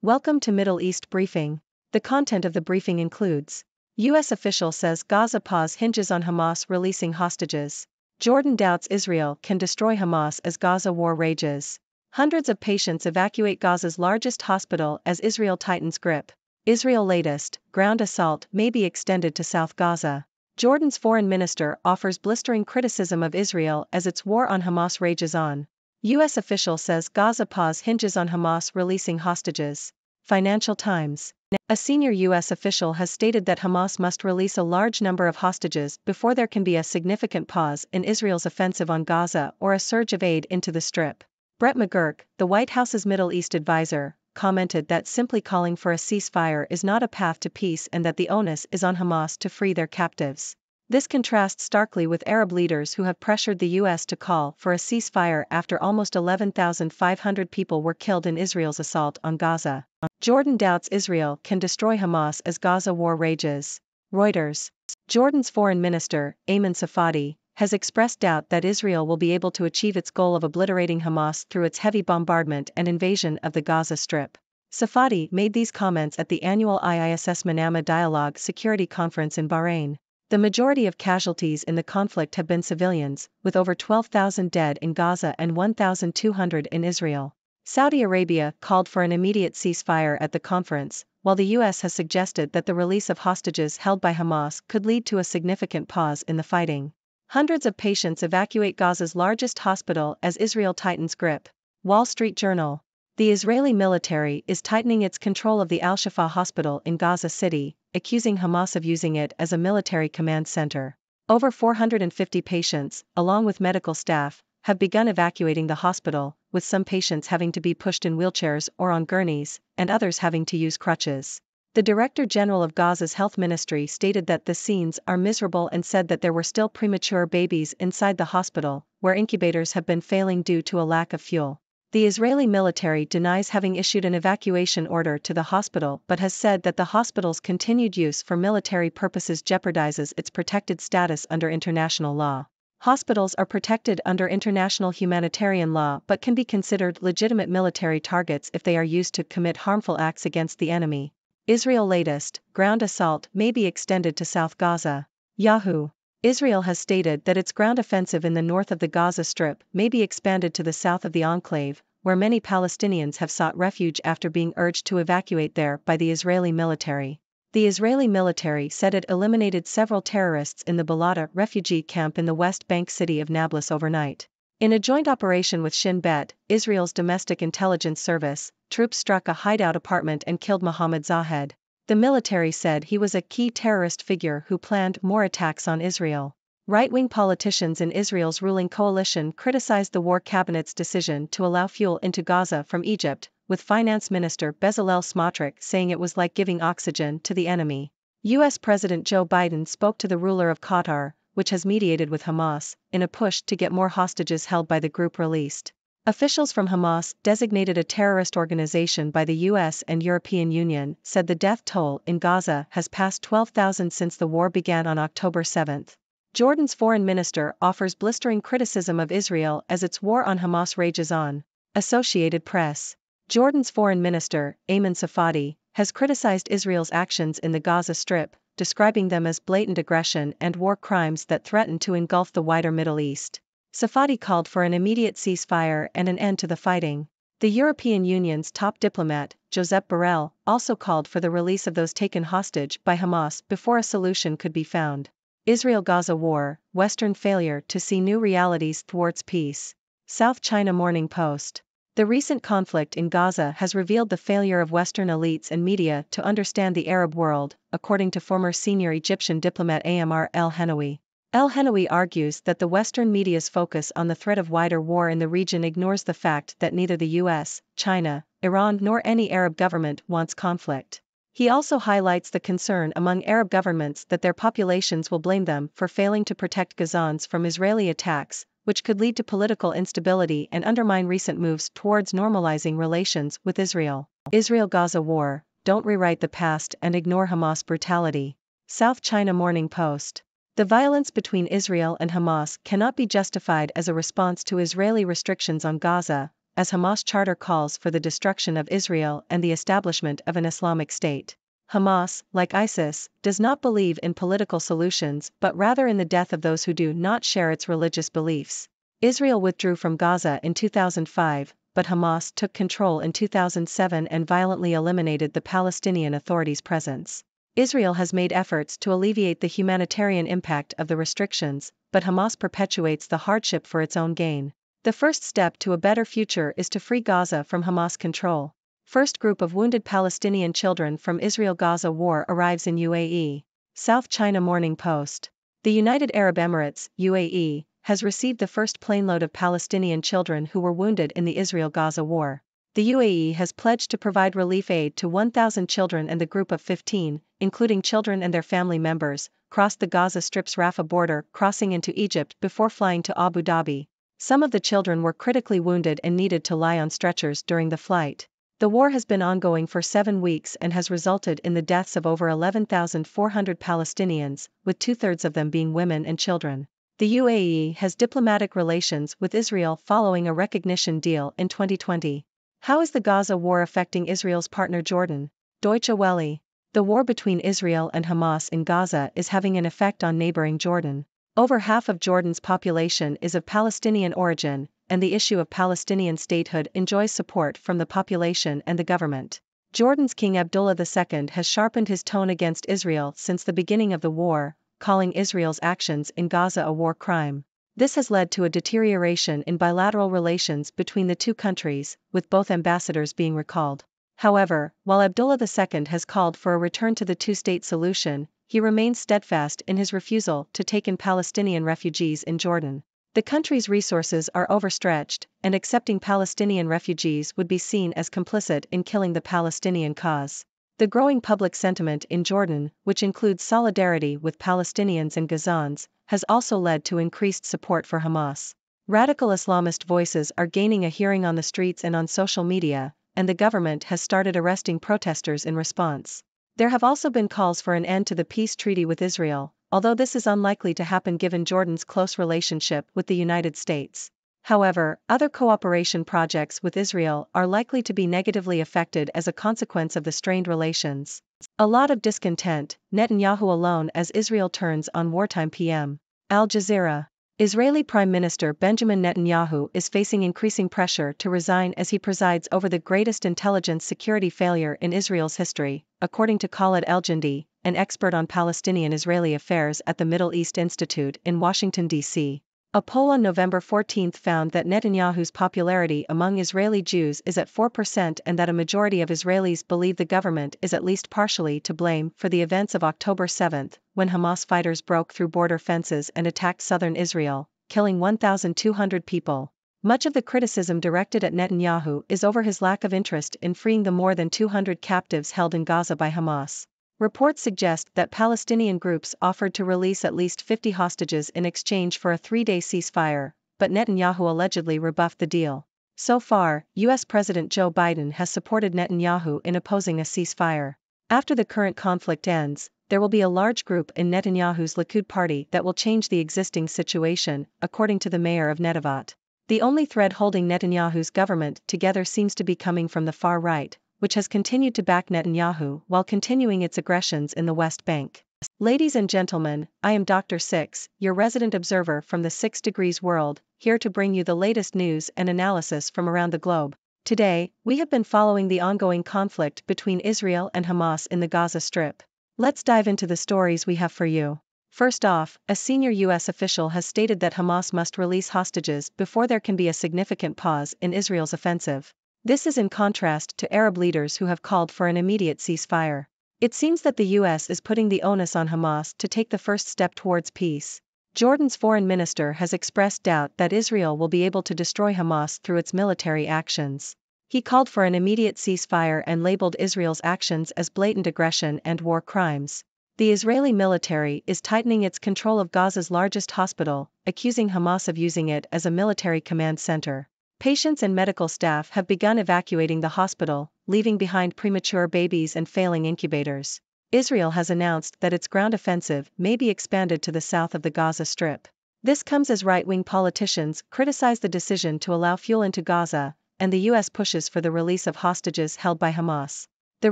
Welcome to Middle East Briefing. The content of the briefing includes: U.S. official says Gaza pause hinges on Hamas releasing hostages. Jordan doubts Israel can destroy Hamas as Gaza war rages. Hundreds of patients evacuate Gaza's largest hospital as Israel tightens grip. Israel latest: ground assault may be extended to South Gaza. Jordan's foreign minister offers blistering criticism of Israel as its war on Hamas rages on. U.S. official says Gaza pause hinges on Hamas releasing hostages. Financial Times. A senior U.S. official has stated that Hamas must release a large number of hostages before there can be a significant pause in Israel's offensive on Gaza or a surge of aid into the Strip. Brett McGurk, the White House's Middle East advisor, commented that simply calling for a ceasefire is not a path to peace and that the onus is on Hamas to free their captives. This contrasts starkly with Arab leaders who have pressured the U.S. to call for a ceasefire after almost 11,500 people were killed in Israel's assault on Gaza. Jordan doubts Israel can destroy Hamas as Gaza war rages. Reuters. Jordan's foreign minister, Ayman Safadi, has expressed doubt that Israel will be able to achieve its goal of obliterating Hamas through its heavy bombardment and invasion of the Gaza Strip. Safadi made these comments at the annual IISS Manama Dialogue Security Conference in Bahrain. The majority of casualties in the conflict have been civilians, with over 12,000 dead in Gaza and 1,200 in Israel. Saudi Arabia called for an immediate ceasefire at the conference, while the U.S. has suggested that the release of hostages held by Hamas could lead to a significant pause in the fighting. Hundreds of patients evacuate Gaza's largest hospital as Israel tightens grip. Wall Street Journal. The Israeli military is tightening its control of the Al-Shifa hospital in Gaza City, accusing Hamas of using it as a military command center. Over 450 patients, along with medical staff, have begun evacuating the hospital, with some patients having to be pushed in wheelchairs or on gurneys, and others having to use crutches. The Director General of Gaza's Health Ministry stated that the scenes are miserable and said that there were still premature babies inside the hospital, where incubators have been failing due to a lack of fuel. The Israeli military denies having issued an evacuation order to the hospital but has said that the hospital's continued use for military purposes jeopardizes its protected status under international law. Hospitals are protected under international humanitarian law but can be considered legitimate military targets if they are used to commit harmful acts against the enemy. Israel latest: ground assault may be extended to South Gaza. Yahoo! Israel has stated that its ground offensive in the north of the Gaza Strip may be expanded to the south of the enclave, where many Palestinians have sought refuge after being urged to evacuate there by the Israeli military. The Israeli military said it eliminated several terrorists in the Balata refugee camp in the West Bank city of Nablus overnight. In a joint operation with Shin Bet, Israel's domestic intelligence service, troops struck a hideout apartment and killed Mohammed Zahed. The military said he was a key terrorist figure who planned more attacks on Israel. Right-wing politicians in Israel's ruling coalition criticized the war cabinet's decision to allow fuel into Gaza from Egypt, with Finance Minister Bezalel Smotrich saying it was like giving oxygen to the enemy. U.S. President Joe Biden spoke to the ruler of Qatar, which has mediated with Hamas, in a push to get more hostages held by the group released. Officials from Hamas, designated a terrorist organization by the US and European Union, said the death toll in Gaza has passed 12,000 since the war began on October 7. Jordan's foreign minister offers blistering criticism of Israel as its war on Hamas rages on. Associated Press. Jordan's foreign minister, Ayman Safadi, has criticized Israel's actions in the Gaza Strip, describing them as blatant aggression and war crimes that threaten to engulf the wider Middle East. Safadi called for an immediate ceasefire and an end to the fighting. The European Union's top diplomat, Josep Borrell, also called for the release of those taken hostage by Hamas before a solution could be found. Israel-Gaza war: Western failure to see new realities thwarts peace. South China Morning Post. The recent conflict in Gaza has revealed the failure of Western elites and media to understand the Arab world, according to former senior Egyptian diplomat Ammar el-Henawi. El-Henawi argues that the Western media's focus on the threat of wider war in the region ignores the fact that neither the US, China, Iran nor any Arab government wants conflict. He also highlights the concern among Arab governments that their populations will blame them for failing to protect Gazans from Israeli attacks, which could lead to political instability and undermine recent moves towards normalizing relations with Israel. Israel-Gaza war: don't rewrite the past and ignore Hamas brutality. South China Morning Post. The violence between Israel and Hamas cannot be justified as a response to Israeli restrictions on Gaza, as Hamas charter calls for the destruction of Israel and the establishment of an Islamic State. Hamas, like ISIS, does not believe in political solutions but rather in the death of those who do not share its religious beliefs. Israel withdrew from Gaza in 2005, but Hamas took control in 2007 and violently eliminated the Palestinian Authority's presence. Israel has made efforts to alleviate the humanitarian impact of the restrictions, but Hamas perpetuates the hardship for its own gain. The first step to a better future is to free Gaza from Hamas control. First group of wounded Palestinian children from Israel-Gaza war arrives in UAE. South China Morning Post. The United Arab Emirates, UAE, has received the first planeload of Palestinian children who were wounded in the Israel-Gaza war. The UAE has pledged to provide relief aid to 1,000 children, and the group of 15, including children and their family members, crossed the Gaza Strip's Rafah border, crossing into Egypt before flying to Abu Dhabi. Some of the children were critically wounded and needed to lie on stretchers during the flight. The war has been ongoing for 7 weeks and has resulted in the deaths of over 11,400 Palestinians, with 2/3 of them being women and children. The UAE has diplomatic relations with Israel following a recognition deal in 2020. How is the Gaza war affecting Israel's partner Jordan? Deutsche Welle. The war between Israel and Hamas in Gaza is having an effect on neighboring Jordan. Over half of Jordan's population is of Palestinian origin, and the issue of Palestinian statehood enjoys support from the population and the government. Jordan's King Abdullah II has sharpened his tone against Israel since the beginning of the war, calling Israel's actions in Gaza a war crime. This has led to a deterioration in bilateral relations between the two countries, with both ambassadors being recalled. However, while Abdullah II has called for a return to the two-state solution, he remains steadfast in his refusal to take in Palestinian refugees in Jordan. The country's resources are overstretched, and accepting Palestinian refugees would be seen as complicit in killing the Palestinian cause. The growing public sentiment in Jordan, which includes solidarity with Palestinians and Gazans, has also led to increased support for Hamas. Radical Islamist voices are gaining a hearing on the streets and on social media, and the government has started arresting protesters in response. There have also been calls for an end to the peace treaty with Israel, although this is unlikely to happen given Jordan's close relationship with the United States. However, other cooperation projects with Israel are likely to be negatively affected as a consequence of the strained relations. A lot of discontent, Netanyahu alone as Israel turns on wartime PM. Al Jazeera. Israeli Prime Minister Benjamin Netanyahu is facing increasing pressure to resign as he presides over the greatest intelligence security failure in Israel's history, according to Khaled El-Jindi, an expert on Palestinian-Israeli affairs at the Middle East Institute in Washington, D.C. A poll on November 14 found that Netanyahu's popularity among Israeli Jews is at 4% and that a majority of Israelis believe the government is at least partially to blame for the events of October 7, when Hamas fighters broke through border fences and attacked southern Israel, killing 1,200 people. Much of the criticism directed at Netanyahu is over his lack of interest in freeing the more than 200 captives held in Gaza by Hamas. Reports suggest that Palestinian groups offered to release at least 50 hostages in exchange for a 3-day ceasefire, but Netanyahu allegedly rebuffed the deal. So far, U.S. President Joe Biden has supported Netanyahu in opposing a ceasefire. After the current conflict ends, there will be a large group in Netanyahu's Likud party that will change the existing situation, according to the mayor of Netivot. The only thread holding Netanyahu's government together seems to be coming from the far right, which has continued to back Netanyahu while continuing its aggressions in the West Bank. Ladies and gentlemen, I am Dr. Six, your resident observer from the 6 Degrees world, here to bring you the latest news and analysis from around the globe. Today, we have been following the ongoing conflict between Israel and Hamas in the Gaza Strip. Let's dive into the stories we have for you. First off, a senior U.S. official has stated that Hamas must release hostages before there can be a significant pause in Israel's offensive. This is in contrast to Arab leaders who have called for an immediate ceasefire. It seems that the U.S. is putting the onus on Hamas to take the first step towards peace. Jordan's foreign minister has expressed doubt that Israel will be able to destroy Hamas through its military actions. He called for an immediate ceasefire and labeled Israel's actions as blatant aggression and war crimes. The Israeli military is tightening its control of Gaza's largest hospital, accusing Hamas of using it as a military command center. Patients and medical staff have begun evacuating the hospital, leaving behind premature babies and failing incubators. Israel has announced that its ground offensive may be expanded to the south of the Gaza Strip. This comes as right-wing politicians criticize the decision to allow fuel into Gaza, and the US pushes for the release of hostages held by Hamas. The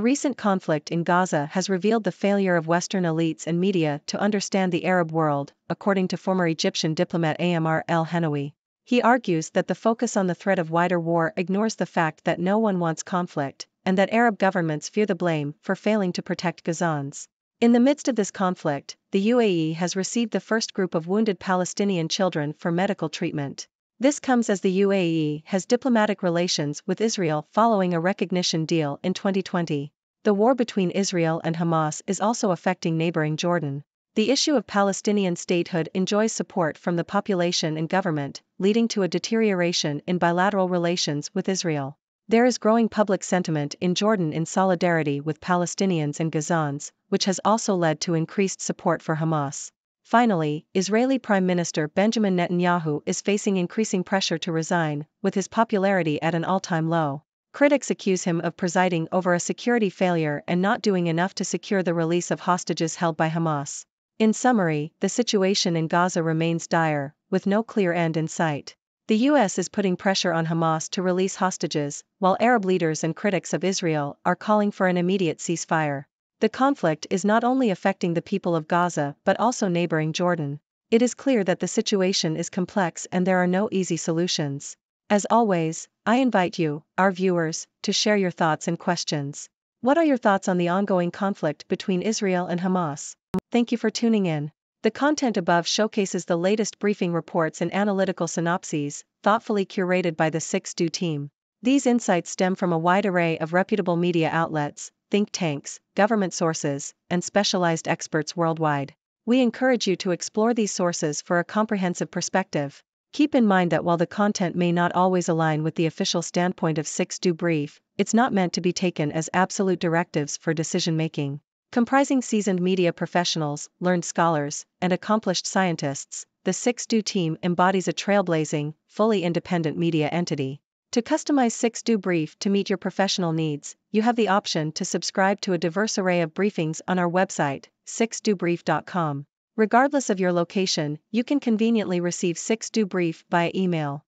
recent conflict in Gaza has revealed the failure of Western elites and media to understand the Arab world, according to former Egyptian diplomat Amr el-Hanawi. He argues that the focus on the threat of wider war ignores the fact that no one wants conflict, and that Arab governments fear the blame for failing to protect Gazans. In the midst of this conflict, the UAE has received the first group of wounded Palestinian children for medical treatment. This comes as the UAE has diplomatic relations with Israel following a recognition deal in 2020. The war between Israel and Hamas is also affecting neighboring Jordan. The issue of Palestinian statehood enjoys support from the population and government, leading to a deterioration in bilateral relations with Israel. There is growing public sentiment in Jordan in solidarity with Palestinians and Gazans, which has also led to increased support for Hamas. Finally, Israeli Prime Minister Benjamin Netanyahu is facing increasing pressure to resign, with his popularity at an all-time low. Critics accuse him of presiding over a security failure and not doing enough to secure the release of hostages held by Hamas. In summary, the situation in Gaza remains dire, with no clear end in sight. The US is putting pressure on Hamas to release hostages, while Arab leaders and critics of Israel are calling for an immediate ceasefire. The conflict is not only affecting the people of Gaza but also neighboring Jordan. It is clear that the situation is complex and there are no easy solutions. As always, I invite you, our viewers, to share your thoughts and questions. What are your thoughts on the ongoing conflict between Israel and Hamas? Thank you for tuning in. The content above showcases the latest briefing reports and analytical synopses, thoughtfully curated by the 6Do team. These insights stem from a wide array of reputable media outlets, think tanks, government sources, and specialized experts worldwide. We encourage you to explore these sources for a comprehensive perspective. Keep in mind that while the content may not always align with the official standpoint of 6Do Brief, it's not meant to be taken as absolute directives for decision-making. Comprising seasoned media professionals, learned scholars, and accomplished scientists, the 6Do team embodies a trailblazing, fully independent media entity. To customize 6Do Brief to meet your professional needs, you have the option to subscribe to a diverse array of briefings on our website, 6dobrief.com. Regardless of your location, you can conveniently receive 6Do Brief via email.